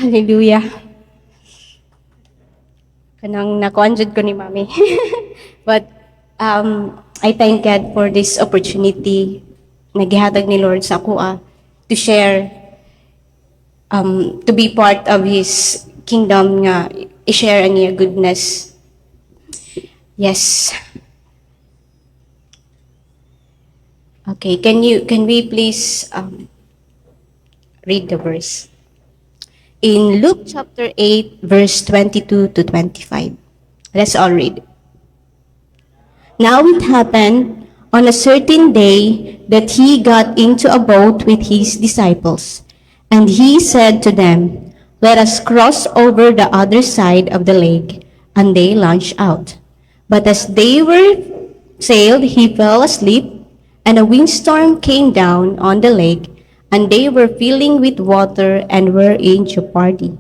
Hallelujah. Kanang nakuan jud ko ni Mami. But I thank God for this opportunity na gihatag ni Lord sa ako to share, to be part of His kingdom nga i-share ang niya goodness. Yes. Okay, can we please read the verse? In Luke chapter 8, verse 22 to 25. Let's all read. Now it happened on a certain day that he got into a boat with his disciples, and he said to them, "Let us cross over the other side of the lake." And they launched out. But as they were sailed, he fell asleep, and a windstorm came down on the lake, and they were filling with water and were in jeopardy.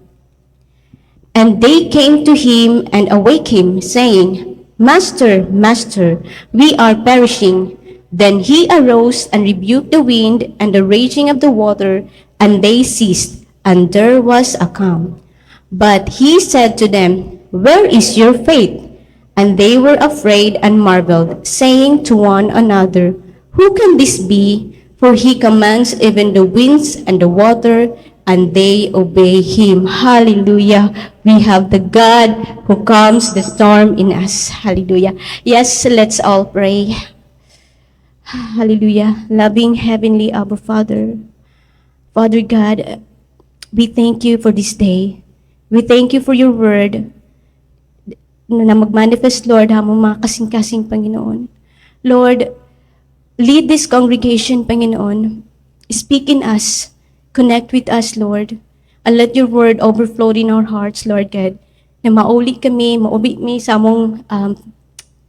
And they came to him and awake him, saying, "Master, Master, we are perishing." Then he arose and rebuked the wind and the raging of the water, and they ceased, and there was a calm. But he said to them, "Where is your faith?" And they were afraid and marveled, saying to one another, "Who can this be? For he commands even the winds and the water, and they obey him." Hallelujah. We have the God who calms the storm in us. Hallelujah. Yes, let's all pray. Hallelujah. Loving Heavenly Abba Father, Father God, we thank you for this day. We thank you for your word na mag-manifest, Lord, hamong mga kasing-kasing, Panginoon. Lord, lead this congregation, Panginoon. Speak in us. Connect with us, Lord. And let your word overflow in our hearts, Lord God. Na mauli kami sa among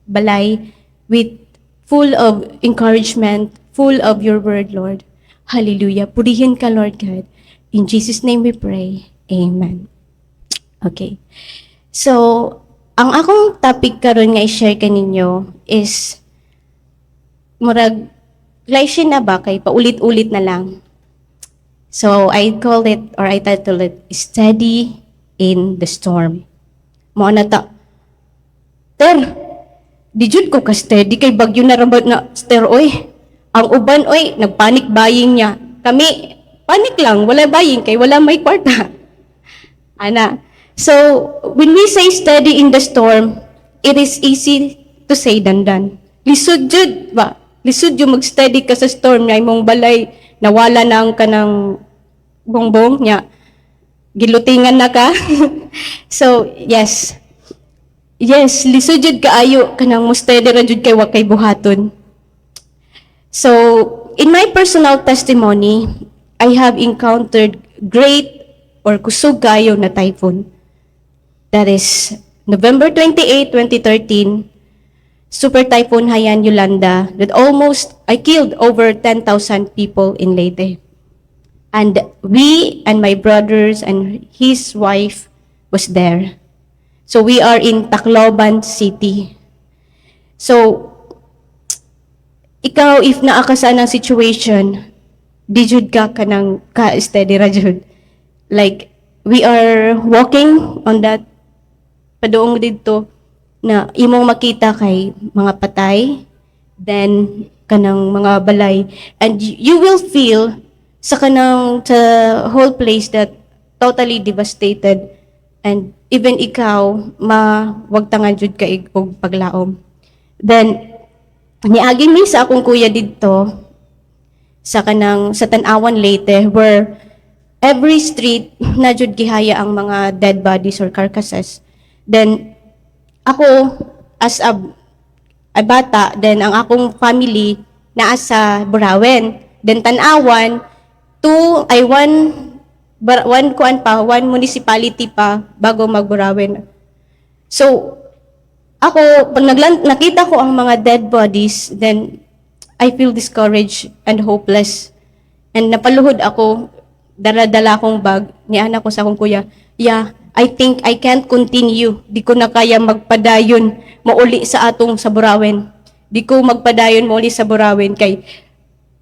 balay with full of encouragement, full of your word, Lord. Hallelujah. Purihin ka, Lord God. In Jesus' name we pray. Amen. Okay. So, ang akong topic karon nga i-share kaninyo is murag glycine na ba kay paulit-ulit na lang. So I call it, or I title it, Steady in the Storm. Mo na ta. Di jud ko ka steady kay bagyo na rabat na oy. Ang uban oy nagpanic buying niya. Kami panic lang, wala buying kay wala may kwarta. Ana. So when we say steady in the storm, it is easy to say than done. Lisod jud ba? Lisod yung mag-steady ka sa storm niya, imong balay, nawala na ang kanang bongbong niya. Gilutingan na ka. So, yes. Yes, lisod jud kaayo, kanang mo steady ra jud kay wa kay buhaton. So, in my personal testimony, I have encountered great or kusog kayo na typhoon. That is November 28, 2013, Super Typhoon Haiyan Yolanda that I killed over 10,000 people in Leyte. And we and my brothers and his wife was there. So we are in Tacloban City. So, ikaw, if naa ka sa anang situation, di jud ka kanang ka-steady ra jud. Like, we are walking on that padoong dito na imong makita kay mga patay, then kanang mga balay, and you will feel sa kanang the whole place that totally devastated, and even ikaw wag tangan jud ka og paglaom. Then niagi mi sa akong kuya didto sa Tan-awan Leyte, where every street na jud gihaya ang mga dead bodies or carcasses. Then ako as a bata, then ang akong family naa sa Burawen, then Tan-awan, one municipality pa bago mag-Burawen. So ako pag nakita ko ang mga dead bodies, then I feel discouraged and hopeless. And napaluhod ako, dala-dala akong bag, niana ko sa akong kuya, "Yeah, I think I can't continue. Di ko na kaya magpadayon mauli sa Burawen. Di ko magpadayon mauli sa Burawen kay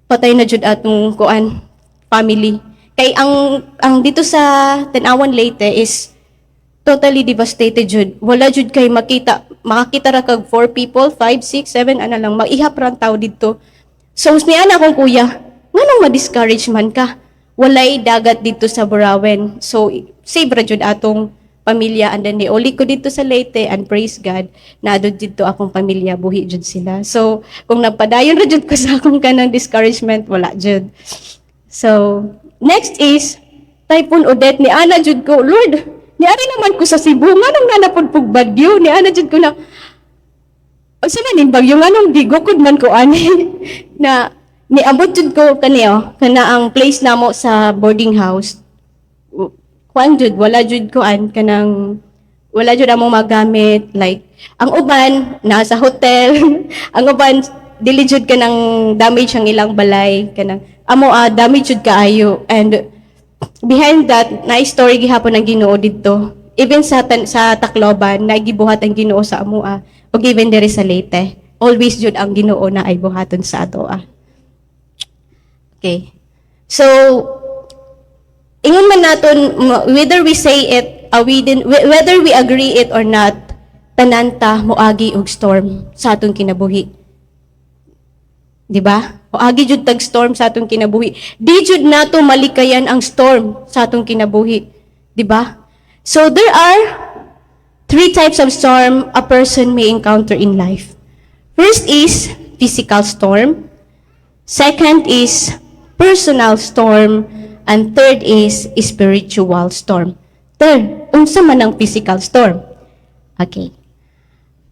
patay na jud atong family. Kay ang dito sa Tanawan Leyte is totally devastated jud. Wala jud kay makakita ra kag 4 people, 5, 6, 7 ana lang maihap ra ang tao didto. So ni ana akong kuya, nganong ma-discourage man ka? Walay dagat dito sa Burawen. So save ra jud atong pamilya, and then uli ko dito sa Leyte, and praise God na adto dito akong pamilya, buhi jud sila. So kung napadayon ra jud ko sa akong kanang discouragement, wala jud. So next is Typhoon Odette. Ni ana jud ko, Lord, ni ari naman ko sa Cebu, nganong nanapod pug bagyo, ni ana jud ko na sa manin bagyo nganong gigukod man ko ani na niabot jud ko kaniyo kana ang place namo sa boarding house. Kuan jud wala jud kuan kanang wala jud among magamit, like ang uban nasa hotel ang uban dili jud kanang damage ang ilang balay kanang amo damage jud kaayo. And behind that na story gihapon ang Ginoo didto, even sa Tacloban nagibuhat ang Ginoo sa amoa, ug even diri sa Leyte always jud ang Ginoo na ay buhaton sa ato. Okay, so ingon man naton whether we say it whether we agree it or not, tananta moagi og storm sa atong kinabuhi. Di ba? Moagi jud tag storm sa atong kinabuhi. Di jud nato malikayan ang storm sa atong kinabuhi. Di ba? So there are 3 types of storm a person may encounter in life. First is physical storm. Second is personal storm. And third is spiritual storm. Third, unsa man ang physical storm? Okay.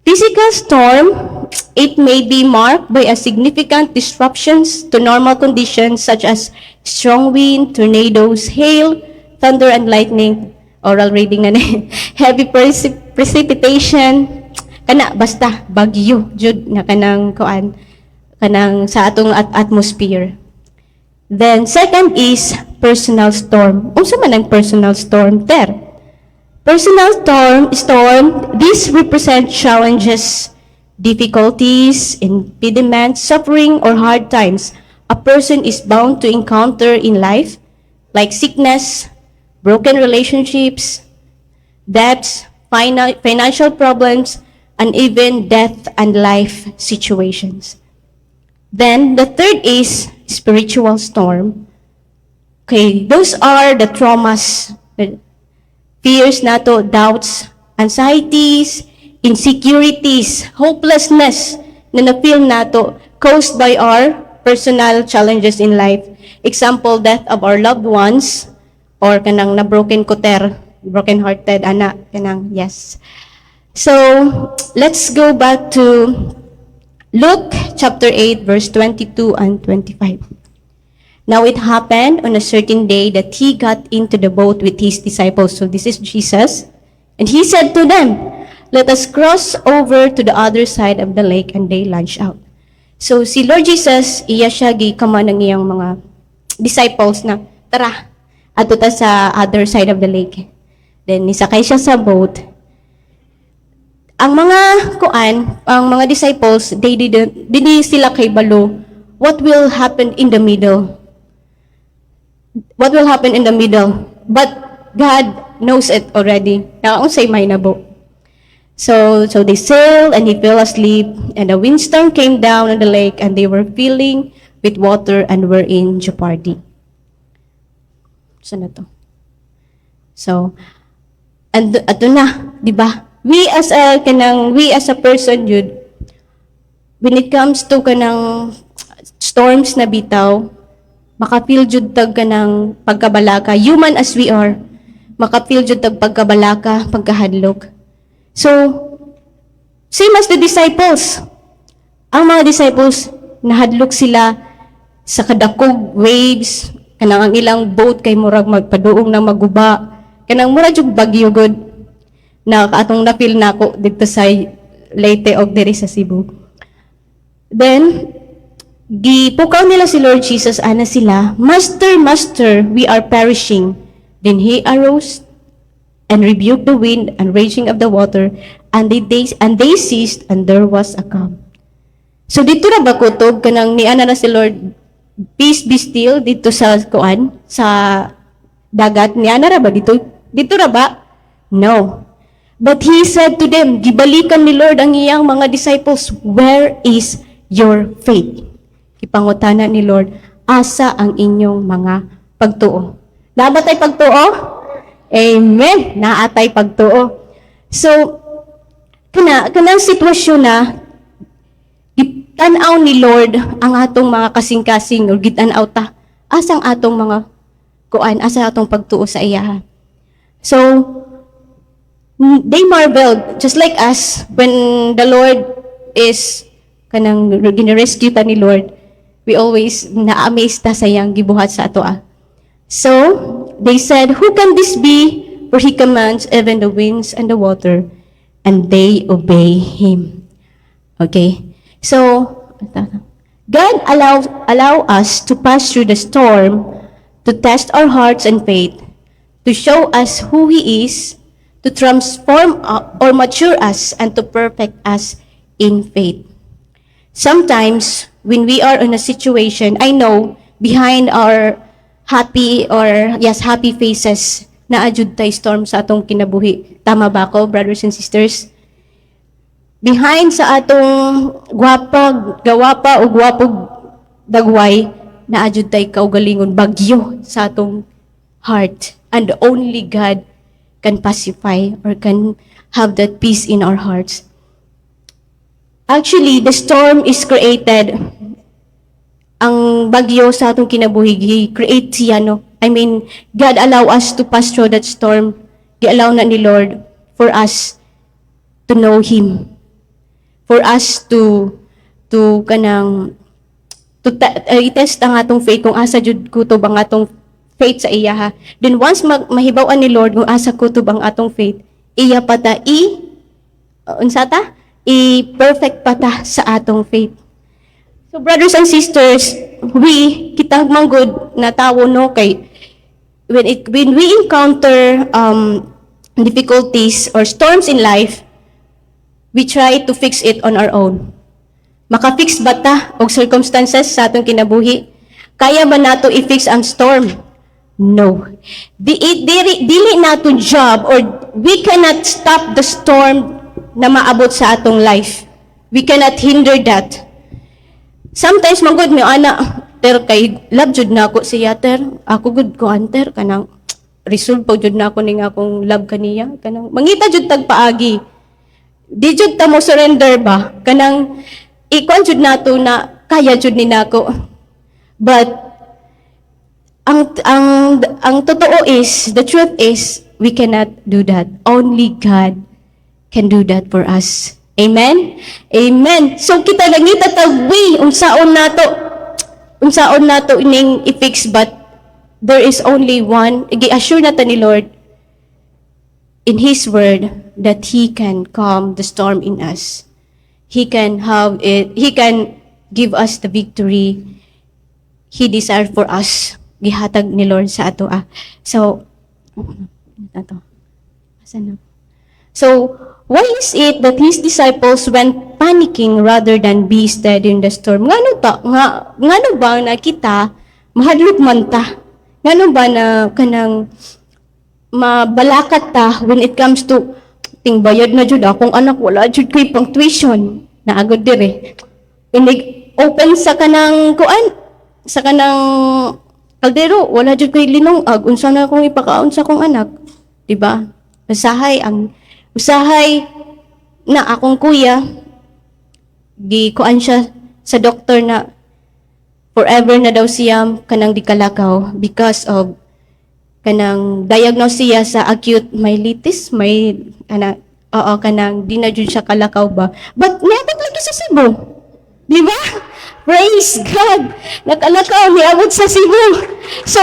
Physical storm, it may be marked by a significant disruptions to normal conditions such as strong wind, tornadoes, hail, thunder and lightning, oral reading na heavy precipitation, kana basta bagyo jud nga kanang kuan kanang sa atong atmosphere. Then second is personal storm. Unsa man ang personal storm there? Personal storm, these represent challenges, difficulties, impediments, suffering, or hard times a person is bound to encounter in life, like sickness, broken relationships, debts, financial problems, and even death and life situations. Then the third is spiritual storm. Okay, those are the traumas, fears nato, doubts, anxieties, insecurities, hopelessness na na-feel nato caused by our personal challenges in life. Example, death of our loved ones, or kanang na-broken kuter, broken-hearted, anak, kanang, yes. So, let's go back to Luke chapter 8, verse 22 and 25. Now it happened on a certain day that he got into the boat with his disciples. So this is Jesus. And he said to them, "Let us cross over to the other side of the lake," and they launched out. So si Lord Jesus, iya siya gikaman ng iyang mga disciples na, tara, ato ta sa other side of the lake. Then nisakay siya sa boat. Ang mga disciples, dili sila kay balo, what will happen in the middle? What will happen in the middle? But God knows it already. Nakaunsay may nabo. So they sailed, and he fell asleep, and a windstorm came down on the lake, and they were filling with water and were in jeopardy. Saan na to? So, and ato na, di ba? We as a person, yun, when it comes to kanang storms na bitaw, makapil jud tag kanang pagkabalaka, human as we are, makapil jud tag pagkabalaka, pagkahadlok. So, same as the disciples. Ang mga disciples, nahadlok sila sa kadakog waves, kanang ang ilang boat kay murag magpaduong na maguba, kanang murag jud bagyo god na atong napil nako dito sa Leyte og diri sa Cebu. Then gipukaw nila si Lord Jesus, ana sila, "Master, Master, we are perishing." Then he arose and rebuked the wind and raging of the water, and they ceased, and there was a calm. So dito na ba kutob kanang niana na si Lord, "Peace be still," dito sa kuan sa dagat niya na ra ba dito ra ba? No. But he said to them, gibalikan ni Lord ang iyang mga disciples, where is your faith? Ipangutana ni Lord, asa ang inyong mga pagtuo? Nabatay pagtuo? Amen. Naatay pagtuo. So, kanang sitwasyon na gitanaw ni Lord ang atong mga kasing-kasing or gitanaw ta asang atong mga kuan, asa atong pagtuo sa iya. So, they marveled, just like us, when the Lord is kanang gina-rescue ta ni Lord, we always na-amaze ta sa iyang gibuhat sa ato. So, they said, who can this be? For he commands even the winds and the water, and they obey him. Okay? So, God allow us to pass through the storm to test our hearts and faith, to show us who he is, to transform or mature us, and to perfect us in faith. Sometimes, when we are in a situation, I know, behind our happy faces, naadjud tay storm sa atong kinabuhi. Tama ba ko, brothers and sisters? Behind sa atong gawapa o gwapog dagway, naadjud tay kaugalingon bagyo sa atong heart. And only God can pacify or can have that peace in our hearts. Actually, the storm is created. Ang bagyo sa atong kinabuhi, create siya, no? I mean, God allow us to pass through that storm. Gi-allow na ni Lord for us to know Him. For us to i-test ang atong faith kung asa jud kutob ang atong faith sa iya ha. Then once mahibaw-an ni Lord kung asa kutob ang atong faith, iya pata i-perfect pata sa atong faith. So brothers and sisters, kita manggod na tawo no kay when we encounter difficulties or storms in life, we try to fix it on our own. Maka-fix ba ta og circumstances sa atong kinabuhi? Kaya ba nato i-fix ang storm? No. Dili nato job or we cannot stop the storm na maabot sa atong life. We cannot hinder that. Sometimes magud mi ana ter kay love jud nako siya ter. Ako gud ko anter kanang resolve po jud nako ning akong love kaniya kanang mangita jud tag paagi. Di jud ta mo surrender ba? Kanang ikon jud nato na kaya jud ni nako. But ang totoo is, the truth is, we cannot do that. Only God can do that for us. Amen? Amen. So kita nangita tag way unsaon nato ining i-fix, but there is only one. Gi-assure nata ni Lord in His word that He can calm the storm in us. He can give us the victory He desired for us. Gihatag ni Lord sa ato. So, why is it that His disciples went panicking rather than be steady in the storm? Ngano ba na kita mahadlok man ta? Ngano ba na kanang mabalakat ta when it comes to tingbayad na jud akong anak wala jud kay pang tuition naagod dire. Inig open sa kanang kuan sa kanang kaldero wala jud kay linong unsa na akong ipakaon sa akong anak, di ba? Usahay na akong kuya gikuan siya sa doktor na forever na daw siya kanang dikalakaw because of kanang diagnose siya sa acute myelitis, kanang di na jud siya kalakaw ba. But never lagi sa Cebu. Di ba? Praise God! Nakalakaw, niabot sa Cebu. So,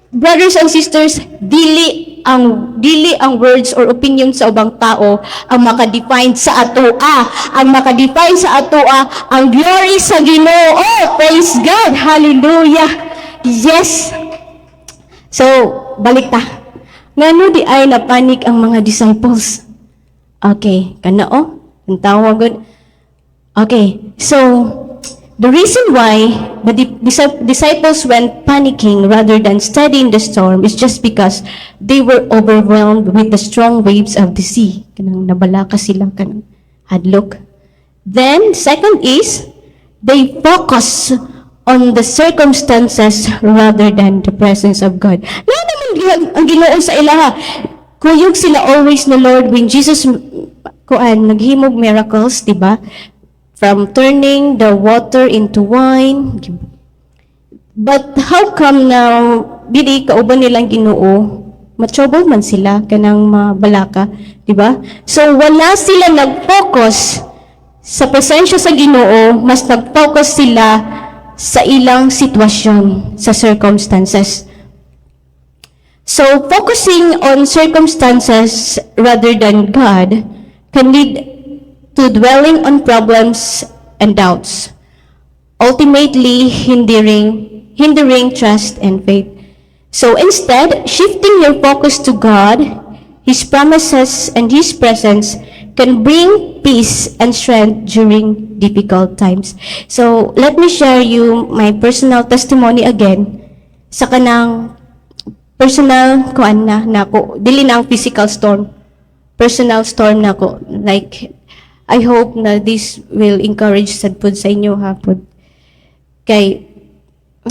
brothers and sisters, dili ang words or opinion sa ubang tao ang makadefine sa atoa. Ang makadefine sa atoa, ang glory sa Ginoo. Praise God! Hallelujah! Yes! So, balik ta. Ngano di ay napanik ang mga disciples? Okay, kanao? Ang tawag. Okay, so, The reason why the disciples went panicking rather than studying the storm is just because they were overwhelmed with the strong waves of the sea. Kanang nabalaka sila, kanang hadlok. Then, second is, they focus on the circumstances rather than the presence of God. Na naman ang Ginoo sa ilaha. Kuyog sila always na Lord when Jesus naghimog miracles, di ba? From turning the water into wine. But how come now, dili kauban nilang Ginoo, matrouble man sila, kanang mabalaka, di ba? So, wala sila nag-focus sa presensya sa Ginoo, mas nag-focus sila sa ilang sitwasyon, sa circumstances. So, focusing on circumstances rather than God can lead to dwelling on problems and doubts, ultimately hindering trust and faith. So instead, shifting your focus to God, His promises and His presence can bring peace and strength during difficult times. So let me share you my personal testimony again sa kanang personal kuan na nako, dili na ang physical storm, personal storm nako, like I hope na this will encourage sad pod sa inyo hapon. Kay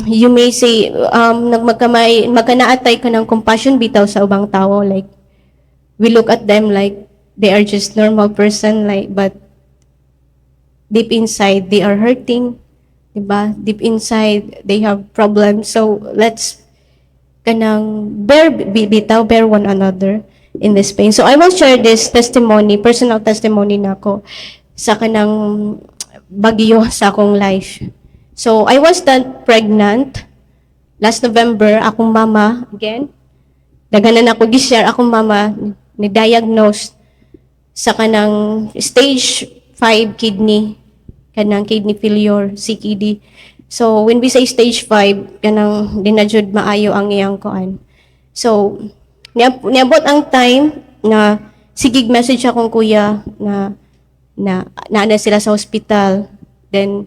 you may say magkanaatay ka ng compassion bitaw sa ubang tao, like we look at them like they are just normal person, like but deep inside they are hurting, diba? Deep inside they have problems. So let's kanang bear one another in this pain. So I will share this testimony, personal testimony nako sa kanang bagyo sa akong life. So I was then pregnant last November. Akong mama, again, daganan ako gi-share, akong mama ni-diagnose sa kanang stage 5 kidney, kanang kidney failure, CKD. So when we say stage 5, kanang dinajud maayo ang iyang kuan. So niabot ang time na sigig message akong kuya na sila sa hospital. Then,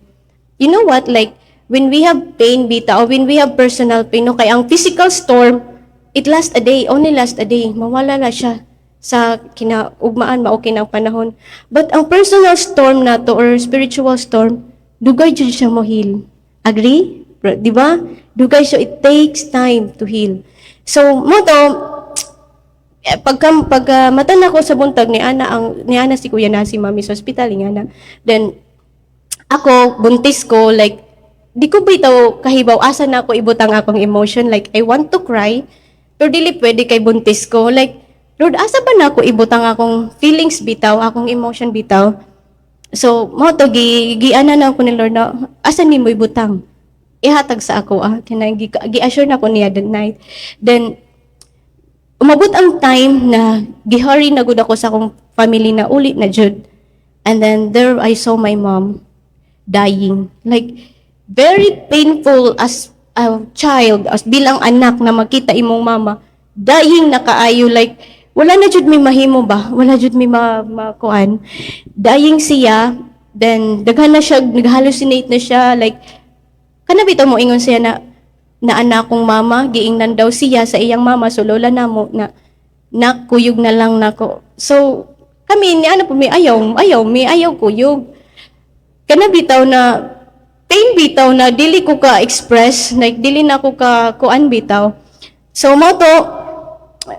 you know what, like, when we have pain, bita, or when we have personal pain, okay, ang physical storm, it lasts a day, only lasts a day. Mawala na siya sa kinaugmaan, ma-okay ng panahon. But ang personal storm na to, or spiritual storm, dugay dyan siya mo heal. Agree? Di ba? Dugay siya, it takes time to heal. So, mo to, pag matan ako sa buntag ni Ana si Kuya na si Mami sa hospital ni Ana. Then ako buntis ko, like di ko bitaw kahibaw asa na ako ibutang akong emotion, like I want to cry pero dili pwede kay buntis ko, like Lord asa ba na ako ibutang akong feelings bitaw, akong emotion bitaw. So mo to giana na ako ni Lord na asa nimo ibutang ihatag sa ako kinang gi-assure na ako niya that night. Then umabot ang time na gihari na gud ako sa akong family na uli na jud. And then there I saw my mom dying. Like very painful as a child, as bilang anak na makita imong mama dying na kaayo, like wala na jud may mahimo ba? Wala jud may makuan. Dying siya, then daghan na siya, nag-hallucinate na siya, like kana bitaw mo ingon siya na anak kong mama, giingnan daw siya sa iyang mama, so lola na mo, na kuyog na lang nako. So, kami, ni ano po, may ayaw kuyog. Kana bitaw na, pain bitaw na, dili ko ka-express, like, dili na ko ka-kuan bitaw. So, mo to,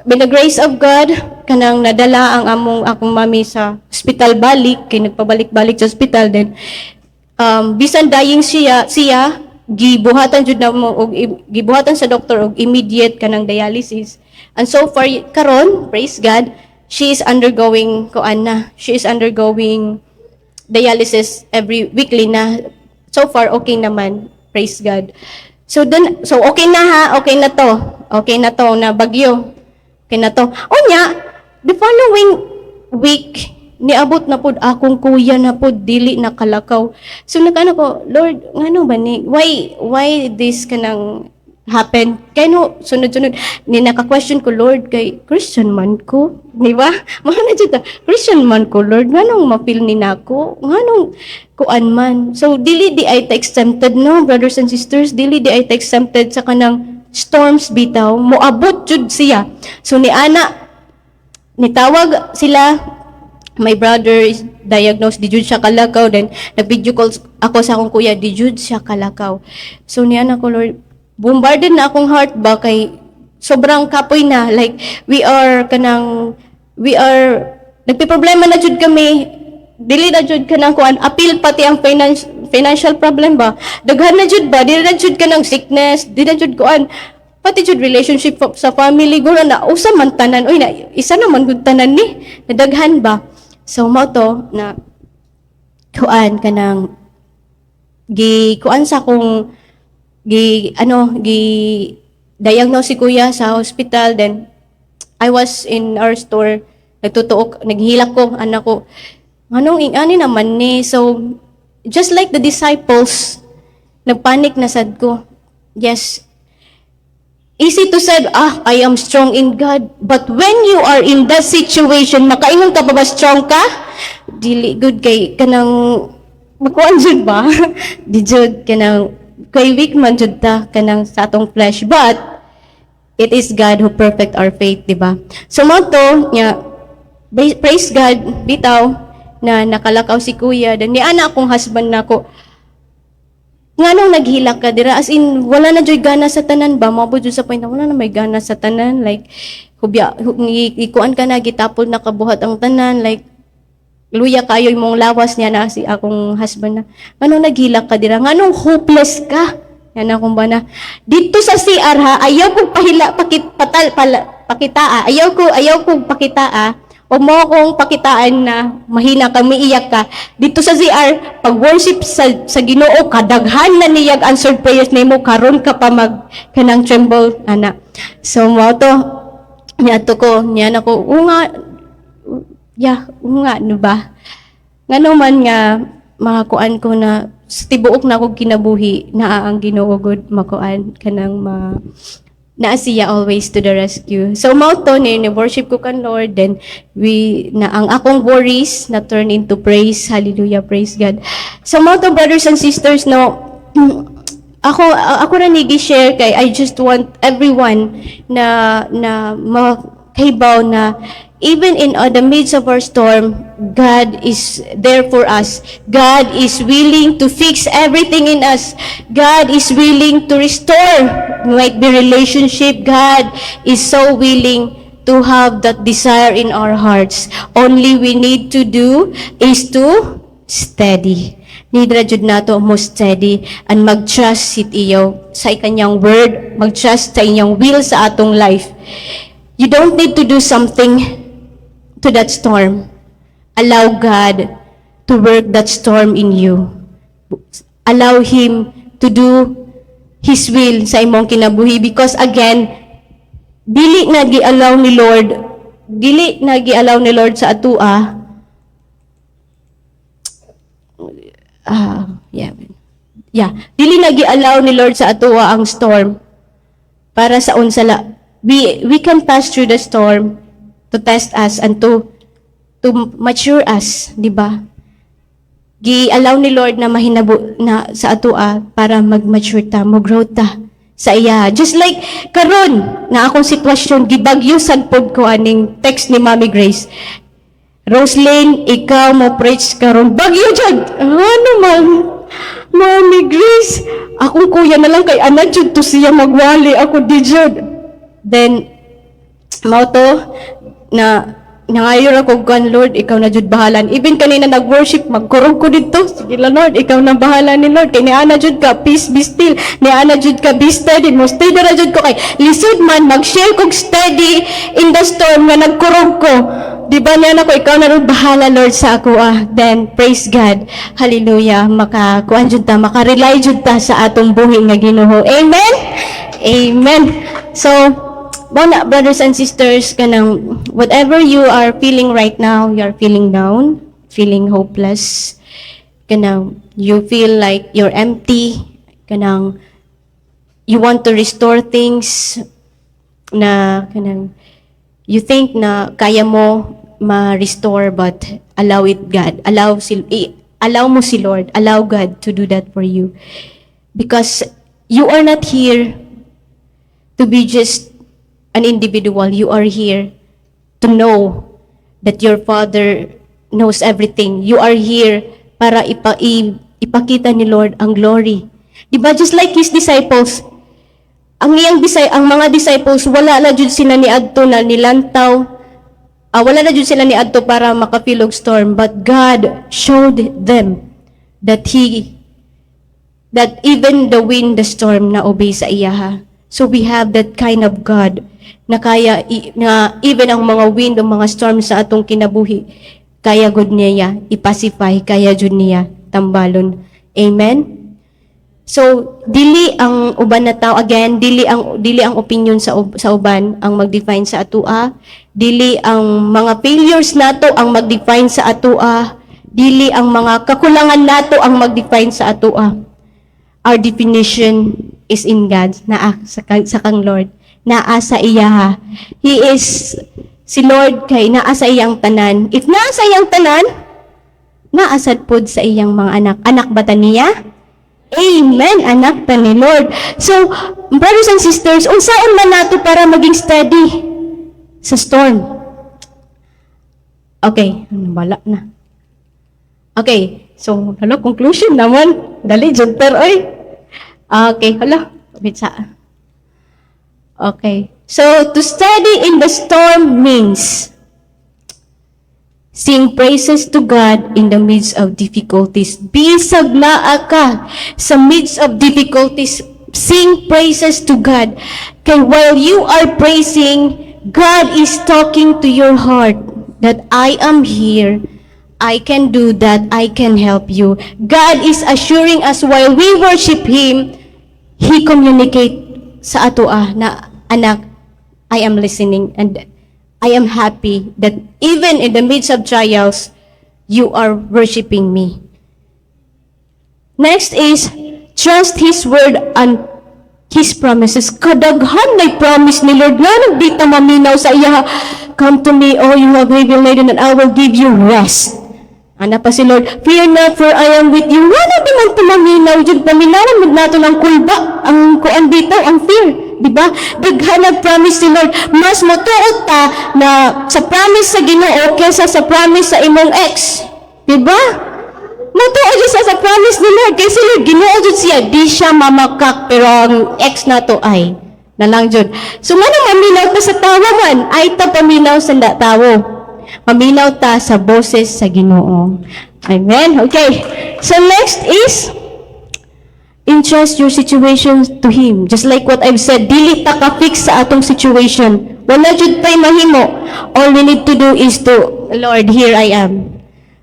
by the grace of God, kanang nadala ang akong mami sa hospital balik, kay nagpabalik-balik sa hospital, then, bisan dying siya, gibuhatan jud na mo og gibuhatan sa doktor og immediate kanang dialysis. And so far karon, praise God, she is undergoing dialysis every weekly na. So far okay naman, praise God. So okay na ha, okay na to na bagyo. Okay na to. Unya, the following week niabot na pod akong kuya na pod dili nakalakaw. So nagano ko, Lord, ngano ba ni why this kanang happen. Kaya no, sunod-sunod, ni naka-question ko, Lord, kay Christian man ko. Di ba? Mga na dyan, Christian man ko, Lord. Nganong ma-feel ni nako? Nganong kuan man? So, dili di ay ta exempted, no, brothers and sisters? Dili di ay ta exempted sa kanang storms bitaw. Moabot jud siya. So, ni Ana, nitawag sila, my brother is diagnosed, di jud siya kalakaw. Then, nag-video call ako sa akong kuya, di jud siya kalakaw. So, ni Ana ko, Lord, bombarded na akong heart ba kay sobrang kapoy na, like we are nagpiproblema na jud kami, dili na jud kanang kuan appeal pati ang financial problem ba, daghan na jud ba, dili na jud kanang sickness, dili na jud kuan pati jud relationship sa family guro na usa man tanan, oy na isa naman gud tanan ni nadaghan ba. So mao to na kuan kanang kuan sa akong diagnose si kuya sa hospital. Then I was in our store, nagtutuok, naghilak ko anak ko, anong ingani naman ni. So just like the disciples, nagpanik na sad ko. Yes, easy to say, I am strong in God, but when you are in that situation, makaingon ka pa ba strong ka? Dili good kay kanang makuan jud ba? Di jud kanang kay weak man jud ta kanang sa atong flesh, but it is God who perfect our faith, di ba? So mo to nya, praise God bitaw na nakalakaw si kuya, dan ni ana akong husband nako, nganong naghilak ka dira, as in wala na joy gana sa tanan ba, mao jud sa point na wala na may gana sa tanan, like hubya ikuan ka na, gitapol na kabuhat ang tanan, like luya kayo mong lawas niya na si akong husband na, nganong naghilak ka dira, nganong hopeless ka, yan akong bana dito sa CR ha, ayaw kong pakitaa, ayaw kong pakitaa, o mo akong pakitaan na mahina ka, umiiyak ka dito sa CR, pag worship sa Ginoo, kadaghan na niyag answered prayers nimo, karon ka pa mag kanang tremble ana. So mo to niya to ko niya nako, nga no ba? Ngano man nga makakuan ko na sa tibuok na akong kinabuhi, naa ang Ginoo gud makuan kanang naa siya always to the rescue. So mao to ni worship ko kan Lord, then ang akong worries na turn into praise. Hallelujah, praise God. So mao to, brothers and sisters, no, ako na nigi-share kay I just want everyone na makahibaw na even in the midst of our storm, God is there for us. God is willing to fix everything in us. God is willing to restore, might be relationship. God is so willing to have that desire in our hearts. Only we need to do is to steady. Nidra jud nato mo steady and mag-trust sit iyo sa kanyang word, mag-trust sa inyong will sa atong life. You don't need to do something to that storm. Allow God to work that storm in you. Allow Him to do His will sa imong kinabuhi, because again, dili na gi-allow ni Lord sa atua dili na gi-allow ni Lord sa atua ang storm para sa unsala. We can pass through the storm to test us and to mature us, di ba? Gi-allow ni Lord na mahinabo na sa atua para mag-mature ta, mag-grow ta sa iya. Just like karon na akong sitwasyon, gibagyo sagpod ko aning text ni Mommy Grace. Roslyn, ikaw mo preach karon bagyo jud. Ano man, Mommy Grace, akong kuya na lang kay ana jud to siya magwali, ako di jud. Then mao to na nangayon ako kan, Lord, ikaw na jud bahalan. Even kanina nag-worship, magkurog ko dito. Sige la Lord, ikaw na bahala ni Lord. Kay ni ana jud ka, peace be still. Ni ana jud ka, be steady. Mo steady ra jud ko kay lisod man mag-share kog steady in the storm nga nagkurog ko. Di ba niya na ko, ikaw na rin bahala, Lord, sa ako. Then, praise God. Hallelujah. Makakuan jud ta, makarely jud ta sa atong buhi nga Ginoo. Amen? Amen. So, bona, brothers and sisters, kanang whatever you are feeling right now, you are feeling down, feeling hopeless, kanang you feel like you're empty, kanang you want to restore things na kanang you think na kaya mo ma-restore, but allow it God. Allow mo si Lord. Allow God to do that for you. Because you are not here to be just an individual. You are here to know that your Father knows everything. You are here para ipakita ni Lord ang glory. Diba? Just like His disciples, ang mga disciples, wala na jud sila ni adto na nilantaw. Wala na jud sila ni adto para makafeel og storm, but God showed them that even the wind, the storm na obey sa iya. So we have that kind of God na kaya na even ang mga wind, ang mga storm sa atong kinabuhi, kaya gud niya ipacify, kaya jud niya tambalon. Amen. So dili ang uban na tao, again, dili ang opinion sa uban ang mag-define sa atua, dili ang mga failures nato ang mag-define sa atua, dili ang mga kakulangan nato ang mag-define sa atua. Our definition is in God, naa sa kang Lord, naa sa iya. Si Lord kay naa sa iyang tanan. If naa sa iyang tanan, naasad pod sa iyang mga anak. Anak ba ta niya? Amen, anak ta ni Lord. So, brothers and sisters, unsaon man nato para maging steady sa storm? Okay, bala na. Okay, so, conclusion naman. Dali, Junter, oy. Okay, bitsa. Okay, so, to steady in the storm means sing praises to God in the midst of difficulties. Bisag naa ka sa midst of difficulties, sing praises to God. Kaya while you are praising, God is talking to your heart that I am here, I can do that, I can help you. God is assuring us while we worship Him, He communicate sa atoa na, anak, I am listening and I am happy that even in the midst of trials, you are worshiping me. Next is, trust His word and His promises. Kadaghan na promise ni Lord nga nagdita maminaw sa iya. Come to me, all you have heavy laden, and I will give you rest. Ana pa si Lord, fear not, for I am with you. Wala di man tumaminaw, dyan paminawan mo nato ng kulba. Ang kuan dito, ang fear. Diba? Daghan promise si Lord. Mas motuot ta na sa promise sa Ginoo kaysa sa promise sa imong ex. Diba? Motuot siya sa promise ni Lord. Kaysa Lord, Ginoo jud siya. Di siya mamakak, pero ang ex na to ay nalang jud. So, nga maminaw ta sa tawa man, ay ta paminaw sa tawo. Maminaw ta sa boses sa Ginoo. Amen? Okay. So, next is, entrust your situation to Him. Just like what I've said, dili ta ka-fix sa atong situation. Wala jud pa'y mahimo. All we need to do is to, Lord, here I am.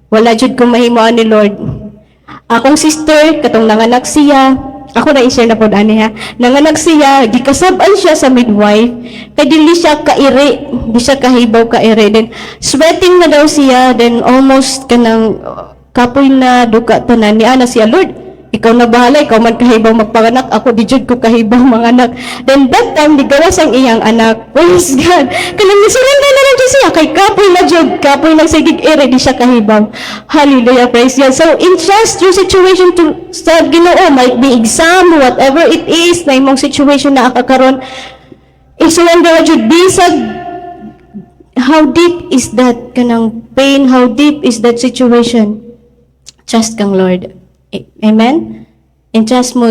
Wala jud kong mahimoan ni Lord. Akong sister, katong nanganak siya, ako na i-share na po ani ha. Nanganak siya, gikasabay siya sa midwife, kay dili siya kaire, di siya kahibaw kaire. Then, sweating na daw siya, then almost kanang kapoy na duka tanan ni ana siya, Lord, ikaw na bahala, ikaw man kahibaw magpanganak, ako di jud ko kahibaw manganak. Then that time, ligawas ang iyang anak. Praise God. Kanang nisurrender na lang siya, kay kapoy na jud, kapoy na sigig ere, di siya kahibaw. Hallelujah, praise God. So, entrust your situation to sa Ginoo, might be exam, whatever it is, na imong situation na akakaron, i-surrender na jud, bisag, how deep is that kanang pain, how deep is that situation? Trust kang Lord. Amen? Entrust mo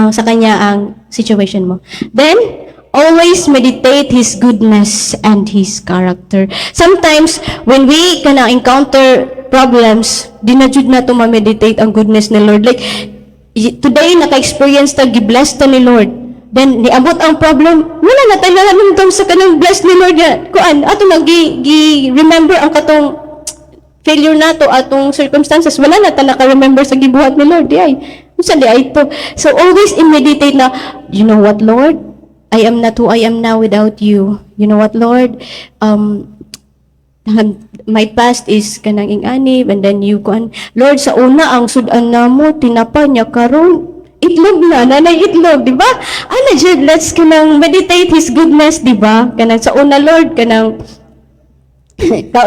sa Kanya ang situation mo. Then, always meditate His goodness and His character. Sometimes, when we encounter problems, di na jud na to ma-meditate ang goodness ni Lord. Like, today, naka-experience ta, gi-bless ta ni Lord. Then, niabot ang problem, wala na tayo nalamang sa kanang bless ni Lord. Kuan, ato remember ang katong failure nato atong circumstances, wala na ta naka-remember sa gibuhat ni Lord. Di ay ito. So always meditate na, you know what, Lord? I am not who I am now without you. You know what, Lord? My past is kanang ingani, and then you kuan, Lord, sa una ang sudan namo tinapa niya karon. itlog na, nanay itlog, di ba? Ano, Jude, let's kanang meditate His goodness, di ba? Kanang sa una, Lord, kanang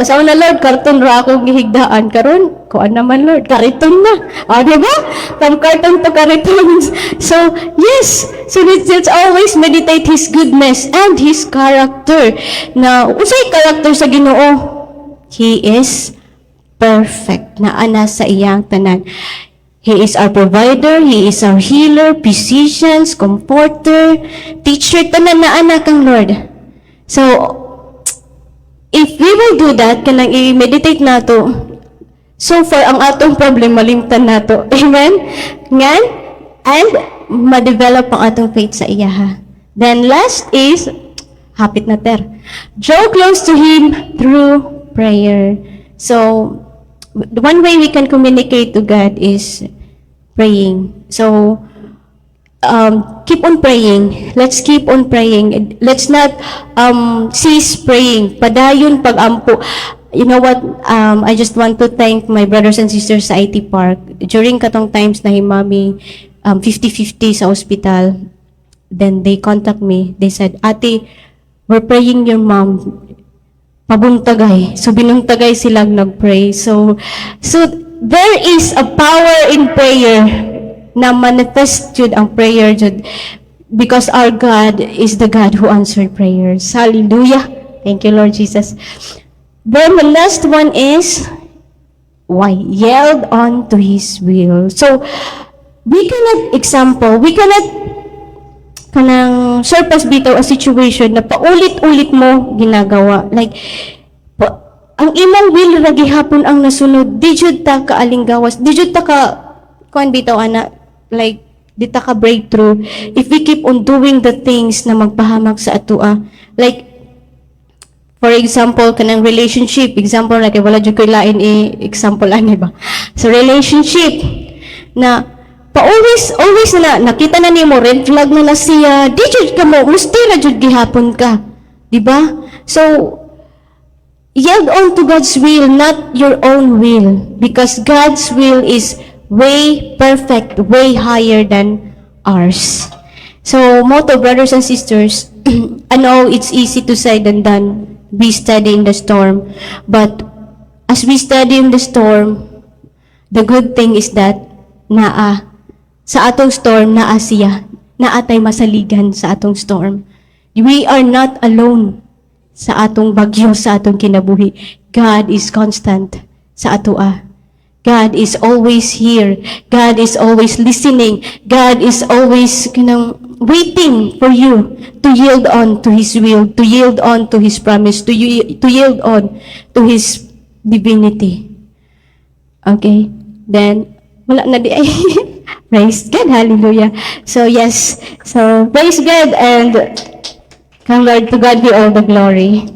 sa una, Lord, karton ra akong gihigdaan. Karon, kuan naman, Lord, kariton na. Di ba? From karton to kariton. So, yes. So, let's always meditate His goodness and His character. Na, unsay character sa Ginoo? He is perfect na ana sa iyang tanan. He is our provider, He is our healer, physician, comforter, teacher, tanan na anak ang Lord. So, if we will do that, kanang i-meditate nato, so far ang atong problem, malimtan nato. Amen? Ngan? And, ma-develop ang atong faith sa iya, ha? Then, last is, hapit na ter. Draw close to Him through prayer. So, the one way we can communicate to God is praying. So, keep on praying. Let's keep on praying. Let's not cease praying. Padayon pag-ampo. You know what? I just want to thank my brothers and sisters sa IT Park. During katong times na himami 50-50 sa hospital, then they contact me. They said, Ate, we're praying your mom. Pabuntagay. So, binuntagay silang nag-pray. So there is a power in prayer na manifest yun ang prayer yun. Because our God is the God who answered prayers. Hallelujah. Thank you, Lord Jesus. Then the last one is, why? Yield on to His will. So, we cannot kanang surpass bitaw a situation na paulit-ulit mo ginagawa. Like, ang imong will ra gihapon ang nasunod, di jud ta ka alinggawas, di jud ta ka kuan bitaw ana, like di ta ka breakthrough if we keep on doing the things na magpahamak sa atua. Like, for example, kanang relationship, example like wala jud koy lain example ani ba. So relationship na always na nakita na nimo red flag na siya, di jud ka mo mustira jud gihapon ka, di ba? So yield on to God's will, not your own will, because God's will is way perfect, way higher than ours. So motto, brothers and sisters, I know it's easy to say than done. We study in the storm, but as we study in the storm, the good thing is that sa atong storm, naa siya, naatay masaligan sa atong storm. We are not alone sa atong bagyo, sa atong kinabuhi. God is constant sa atoa. God is always here. God is always listening. God is always waiting for you to yield on to His will, to yield on to His promise, to yield on to His divinity. Okay? Then, wala na di ay. Praise God, hallelujah. So yes, so praise God, and come Lord, to God be all the glory.